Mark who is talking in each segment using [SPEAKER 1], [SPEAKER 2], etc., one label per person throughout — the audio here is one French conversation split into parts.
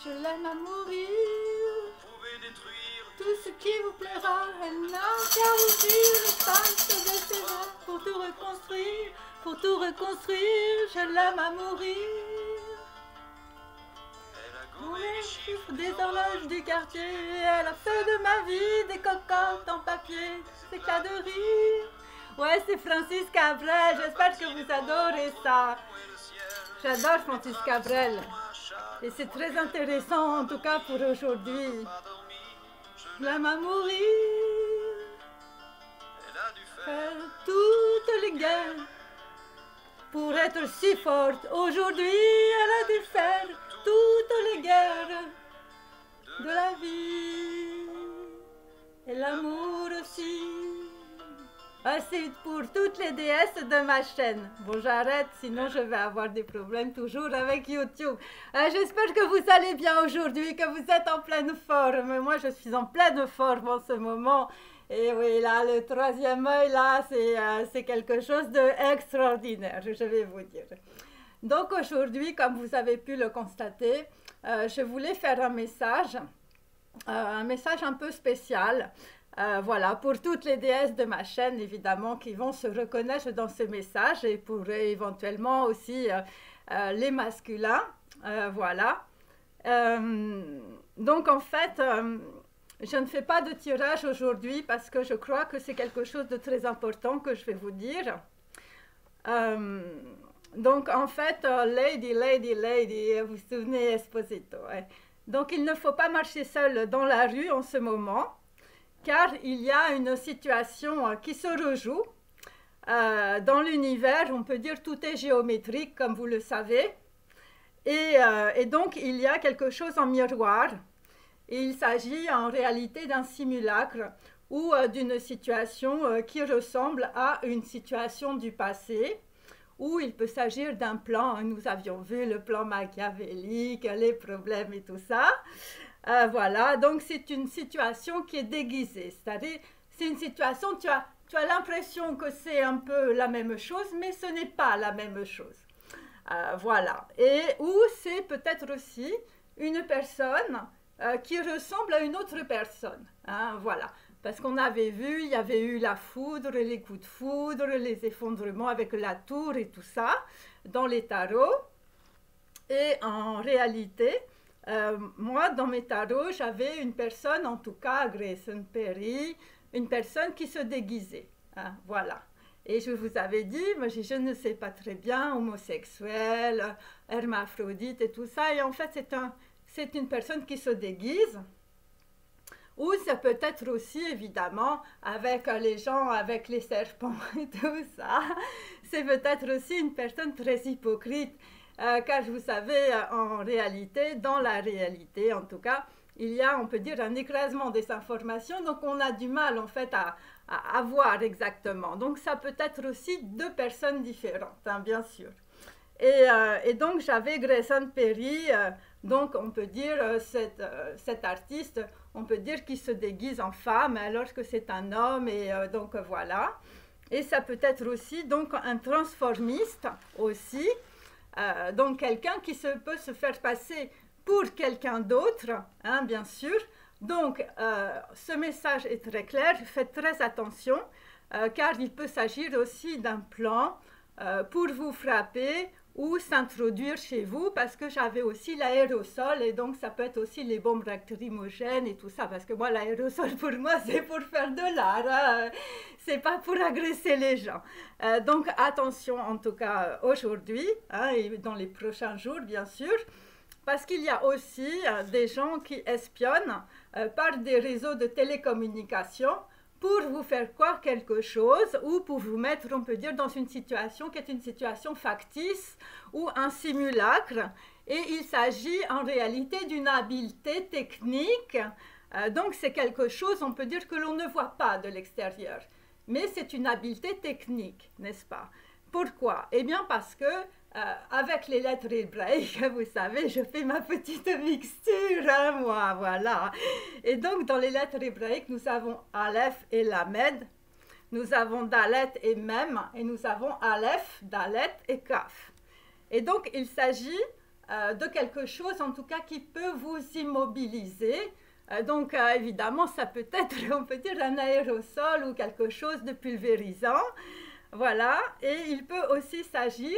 [SPEAKER 1] Je l'aime à mourir.
[SPEAKER 2] Vous pouvez détruire
[SPEAKER 1] Tout ce qui vous plaira, elle n'a qu'à ouvrir l'espace de ses bras pour tout reconstruire, pour tout reconstruire. Je l'aime à mourir.
[SPEAKER 2] Elle a gommé
[SPEAKER 1] Oui,
[SPEAKER 2] les
[SPEAKER 1] les
[SPEAKER 2] chiffres
[SPEAKER 1] chiffres des horloges du quartier. Elle a fait de ma vie des cocottes en papier, des éclats de rire. Ouais, c'est Francis Cabrel. J'espère que vous adorez ça.
[SPEAKER 2] et le ciel.
[SPEAKER 1] J'adore Francis Cabrel.
[SPEAKER 2] À chaque
[SPEAKER 1] Et c'est très intéressant, en tout cas pour aujourd'hui.
[SPEAKER 2] pas dormi, je
[SPEAKER 1] Je l'aime à mourir.
[SPEAKER 2] Elle a dû faire
[SPEAKER 1] Faire toutes les guerres pour être si forte. Aujourd'hui, elle a dû faire toutes les guerres de la vie et l'amour aussi. Ah, c'est pour toutes les déesses de ma chaîne. Bon, j'arrête, sinon je vais avoir des problèmes toujours avec YouTube. J'espère que vous allez bien aujourd'hui, que vous êtes en pleine forme. Moi, je suis en pleine forme en ce moment. Et oui, là, le troisième œil, là, c'est quelque chose d'extraordinaire, je vais vous dire. Donc aujourd'hui, comme vous avez pu le constater, je voulais faire un message un peu spécial. Voilà, pour toutes les déesses de ma chaîne, évidemment, qui vont se reconnaître dans ce message et pour éventuellement aussi les masculins. Voilà. Donc, en fait, je ne fais pas de tirage aujourd'hui parce que je crois que c'est quelque chose de très important que je vais vous dire. Donc, en fait, lady, vous vous souvenez, Esposito. Ouais. Donc, il ne faut pas marcher seul dans la rue en ce moment, car il y a une situation qui se rejoue. Dans l'univers, on peut dire tout est géométrique, comme vous le savez. Et donc, il y a quelque chose en miroir. Et il s'agit en réalité d'un simulacre ou d'une situation qui ressemble à une situation du passé, où il peut s'agir d'un plan. Nous avions vu le plan machiavélique, les problèmes et tout ça. Voilà, donc c'est une situation qui est déguisée, c'est-à-dire c'est une situation, tu as l'impression que c'est un peu la même chose, mais ce n'est pas la même chose. Voilà, et ou c'est peut-être aussi une personne qui ressemble à une autre personne, hein, voilà. Parce qu'on avait vu, il y avait eu la foudre, les coups de foudre, les effondrements avec la tour et tout ça dans les tarots. Et en réalité, moi, dans mes tarots, j'avais une personne, en tout cas, Grayson Perry, une personne qui se déguisait. Hein, voilà. Et je vous avais dit, moi, je ne sais pas très bien, homosexuel, hermaphrodite et tout ça. Et en fait, c'est une personne qui se déguise. Ou ça peut être aussi, évidemment, avec les gens, avec les serpents et tout ça. C'est peut-être aussi une personne très hypocrite. Car vous savez, en réalité, dans la réalité en tout cas, il y a, on peut dire, un écrasement des informations, donc on a du mal en fait à voir exactement. Donc ça peut être aussi deux personnes différentes, hein, bien sûr. Et donc j'avais Grayson Perry, donc on peut dire cet artiste, on peut dire qu'il se déguise en femme alors que c'est un homme, et donc voilà. Et ça peut être aussi donc un transformiste aussi. Donc quelqu'un qui peut se faire passer pour quelqu'un d'autre, hein, bien sûr. Donc ce message est très clair, faites très attention, car il peut s'agir aussi d'un plan pour vous frapper ou s'introduire chez vous, parce que j'avais aussi l'aérosol, et donc ça peut être aussi les bombes lacrymogènes et tout ça, parce que moi l'aérosol pour moi c'est pour faire de l'art, hein, c'est pas pour agresser les gens. Donc attention en tout cas aujourd'hui, hein, et dans les prochains jours bien sûr, parce qu'il y a aussi des gens qui espionnent par des réseaux de télécommunications pour vous faire croire quelque chose ou pour vous mettre, on peut dire, dans une situation qui est une situation factice ou un simulacre. Et il s'agit en réalité d'une habileté technique. Donc c'est quelque chose, on peut dire, que l'on ne voit pas de l'extérieur. Mais c'est une habileté technique, n'est-ce pas? Pourquoi? Eh bien parce que avec les lettres hébraïques, vous savez, je fais ma petite mixture, hein, moi, voilà. Et donc, dans les lettres hébraïques, nous avons Aleph et Lamed, nous avons Dalet et Mem, et nous avons Aleph, Dalet et Kaf. Et donc, il s'agit de quelque chose, en tout cas, qui peut vous immobiliser. Donc, évidemment, ça peut être, on peut dire, un aérosol ou quelque chose de pulvérisant. Voilà, et il peut aussi s'agir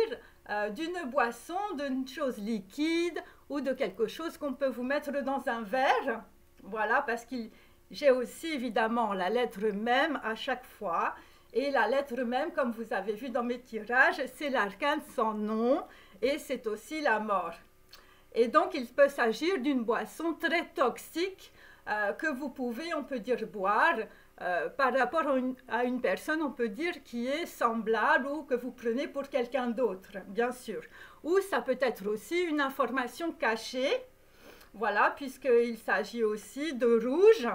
[SPEAKER 1] d'une boisson, d'une chose liquide ou de quelque chose qu'on peut vous mettre dans un verre. Voilà, parce que j'ai aussi évidemment la lettre même à chaque fois. Et la lettre même, comme vous avez vu dans mes tirages, c'est l'arcane sans nom et c'est aussi la mort. Et donc, il peut s'agir d'une boisson très toxique que vous pouvez, on peut dire, boire par rapport à une personne, on peut dire, qui est semblable ou que vous prenez pour quelqu'un d'autre, bien sûr. Ou ça peut être aussi une information cachée, voilà, puisqu'il s'agit aussi de rouge.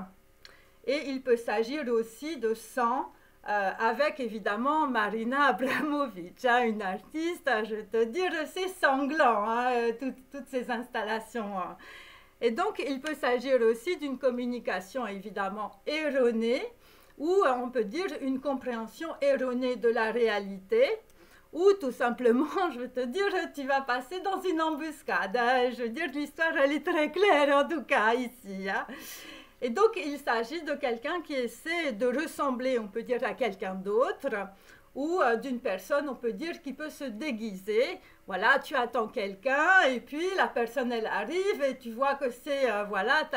[SPEAKER 1] Et il peut s'agir aussi de sang, avec évidemment Marina Abramovic, hein, une artiste, je vais te dire, c'est sanglant, hein, toutes ces installations. Hein. Et donc, il peut s'agir aussi d'une communication évidemment erronée, ou on peut dire une compréhension erronée de la réalité, ou tout simplement, je veux te dire, tu vas passer dans une embuscade. Hein. Je veux dire, l'histoire, elle est très claire en tout cas ici. Hein. Et donc, il s'agit de quelqu'un qui essaie de ressembler, on peut dire, à quelqu'un d'autre, ou d'une personne, on peut dire, qui peut se déguiser. Voilà, tu attends quelqu'un, et puis la personne, elle arrive, et tu vois que c'est, voilà,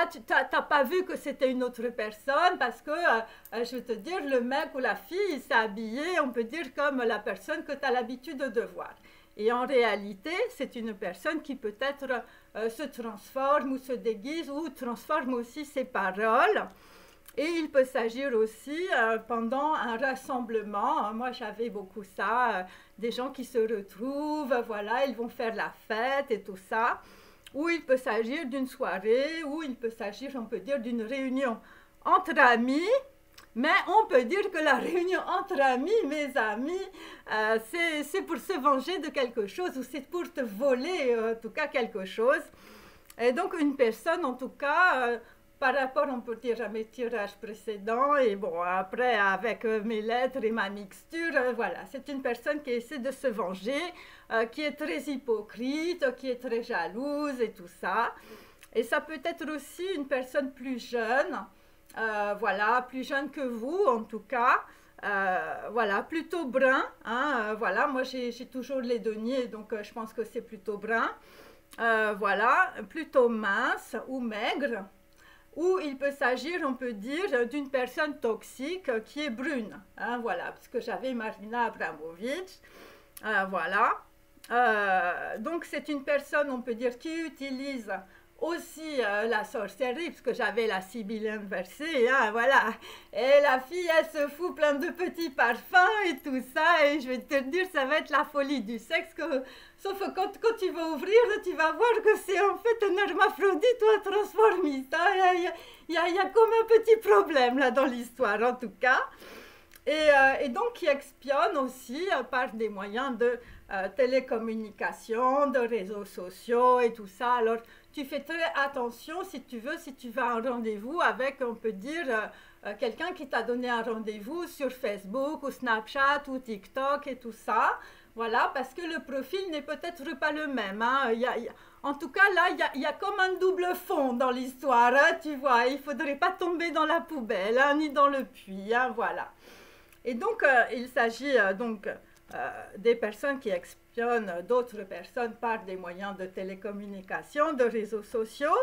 [SPEAKER 1] tu n'as pas vu que c'était une autre personne, parce que, je veux te dire, le mec ou la fille, s'est habillé, on peut dire, comme la personne que tu as l'habitude de voir. Et en réalité, c'est une personne qui peut-être se transforme ou se déguise ou transforme aussi ses paroles. Et il peut s'agir aussi pendant un rassemblement. Moi, j'avais beaucoup ça, des gens qui se retrouvent, voilà, ils vont faire la fête et tout ça. Ou il peut s'agir d'une soirée, ou il peut s'agir, on peut dire, d'une réunion entre amis. Mais on peut dire que la réunion entre amis, mes amis, c'est pour se venger de quelque chose ou c'est pour te voler en tout cas quelque chose. Et donc une personne en tout cas, par rapport on peut dire à mes tirages précédents et bon après avec mes lettres et ma mixture, voilà, c'est une personne qui essaie de se venger, qui est très hypocrite, qui est très jalouse et tout ça. Et ça peut être aussi une personne plus jeune. Voilà, plus jeune que vous en tout cas, voilà, plutôt brun, hein, voilà, moi j'ai toujours les deniers, donc je pense que c'est plutôt brun, voilà, plutôt mince ou maigre, ou il peut s'agir, on peut dire, d'une personne toxique qui est brune, hein, voilà, parce que j'avais Marina Abramovic, voilà, donc c'est une personne, on peut dire, qui utilise aussi la sorcellerie, parce que j'avais la Sibylle inversée, hein, voilà. Et la fille, elle se fout plein de petits parfums et tout ça, et je vais te dire, ça va être la folie du sexe, sauf que quand tu vas ouvrir, tu vas voir que c'est en fait un hermaphrodite ou un transformiste. Hein. Il y a comme un petit problème là dans l'histoire, en tout cas. Et donc, qui espionne aussi par des moyens de télécommunication, de réseaux sociaux et tout ça. Alors, tu fais très attention si tu veux, si tu vas à un rendez-vous avec, on peut dire, quelqu'un qui t'a donné un rendez-vous sur Facebook ou Snapchat ou TikTok et tout ça. Voilà, parce que le profil n'est peut-être pas le même. Hein. En tout cas, là, il y a comme un double fond dans l'histoire, hein, tu vois. Il ne faudrait pas tomber dans la poubelle, hein, ni dans le puits, hein, voilà. Et donc, il s'agit donc des personnes qui espionnent d'autres personnes par des moyens de télécommunication, de réseaux sociaux,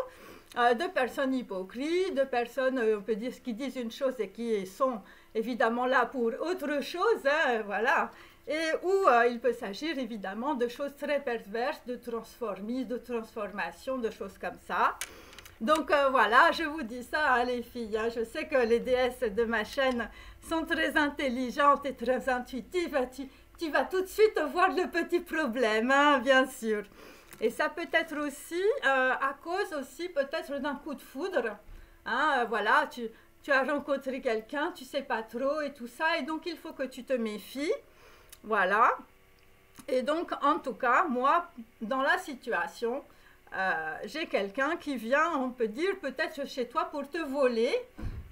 [SPEAKER 1] de personnes hypocrites, de personnes, on peut dire, qui disent une chose et qui sont évidemment là pour autre chose, hein, voilà. Et où il peut s'agir évidemment de choses très perverses, de transformisme, de transformation, de choses comme ça. Donc voilà, je vous dis ça, hein, les filles. Hein, je sais que les déesses de ma chaîne sont très intelligentes et très intuitives. Tu vas tout de suite voir le petit problème, hein, bien sûr. Et ça peut être aussi à cause aussi peut-être d'un coup de foudre. Hein, voilà, tu as rencontré quelqu'un, tu sais pas trop et tout ça. Et donc il faut que tu te méfies. Voilà. Et donc en tout cas, moi, dans la situation... j'ai quelqu'un qui vient, on peut dire, peut-être chez toi pour te voler,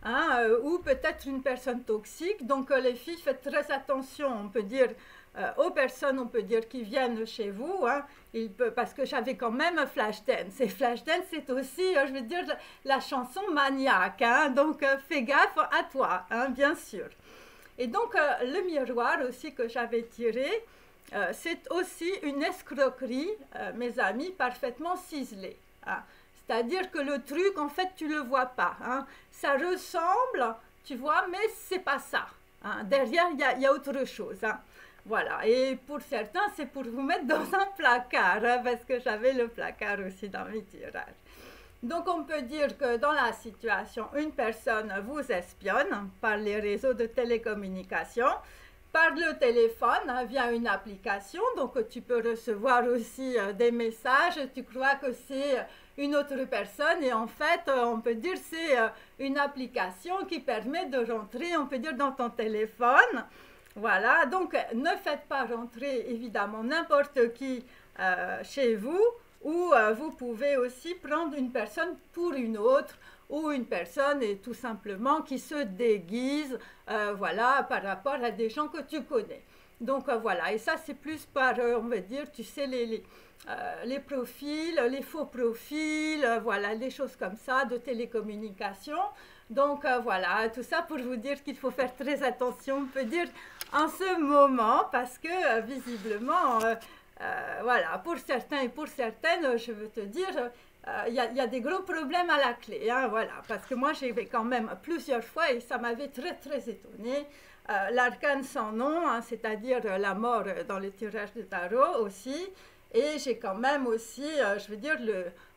[SPEAKER 1] hein, ou peut-être une personne toxique. Donc les filles, faites très attention, on peut dire, aux personnes, on peut dire, qui viennent chez vous, hein, parce que j'avais quand même Flashdance. Et Flashdance, c'est aussi, je veux dire, la chanson maniaque. Hein, donc, fais gaffe à toi, hein, bien sûr. Et donc, le miroir aussi que j'avais tiré, c'est aussi une escroquerie, mes amis, parfaitement ciselée. Hein. C'est-à-dire que le truc, en fait, tu ne le vois pas. Hein. Ça ressemble, tu vois, mais c'est pas ça. Hein. Derrière, il y a autre chose. Hein. Voilà. Et pour certains, c'est pour vous mettre dans un placard, hein, parce que j'avais le placard aussi dans mes tirages. Donc, on peut dire que dans la situation, une personne vous espionne par les réseaux de télécommunication, par le téléphone, hein, via une application. Donc, tu peux recevoir aussi des messages. Tu crois que c'est une autre personne et en fait, on peut dire c'est une application qui permet de rentrer, on peut dire, dans ton téléphone. Voilà, donc ne faites pas rentrer évidemment n'importe qui chez vous, ou vous pouvez aussi prendre une personne pour une autre, ou une personne et tout simplement qui se déguise, voilà, par rapport à des gens que tu connais. Donc voilà, et ça c'est plus par, on va dire, tu sais, les profils, les faux profils, voilà, des choses comme ça, de télécommunication. Donc voilà, tout ça pour vous dire qu'il faut faire très attention, on peut dire, en ce moment, parce que visiblement, voilà, pour certains et pour certaines, je veux te dire, il y a des gros problèmes à la clé, hein, voilà, parce que moi j'ai fait quand même plusieurs fois et ça m'avait très très étonnée. L'arcane sans nom, hein, c'est-à-dire la mort dans le tirage de tarot aussi, et j'ai quand même aussi, je veux dire,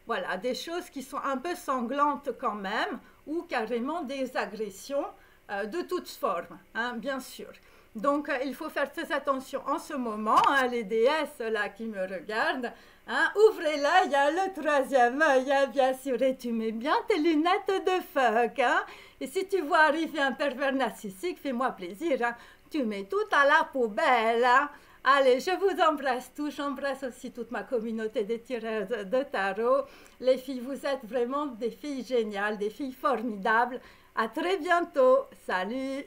[SPEAKER 1] voilà, des choses qui sont un peu sanglantes quand même, ou carrément des agressions de toutes formes, hein, bien sûr. Donc, il faut faire très attention en ce moment, hein, les déesses là qui me regardent, hein, ouvrez-la, il y a le troisième œil, hein, bien sûr, et tu mets bien tes lunettes de fuck, hein, et si tu vois arriver un pervers narcissique, fais-moi plaisir, hein, tu mets tout à la poubelle, hein. Allez, je vous embrasse tous, j'embrasse aussi toute ma communauté des tireurs de tarot. Les filles, vous êtes vraiment des filles géniales, des filles formidables. À très bientôt, salut!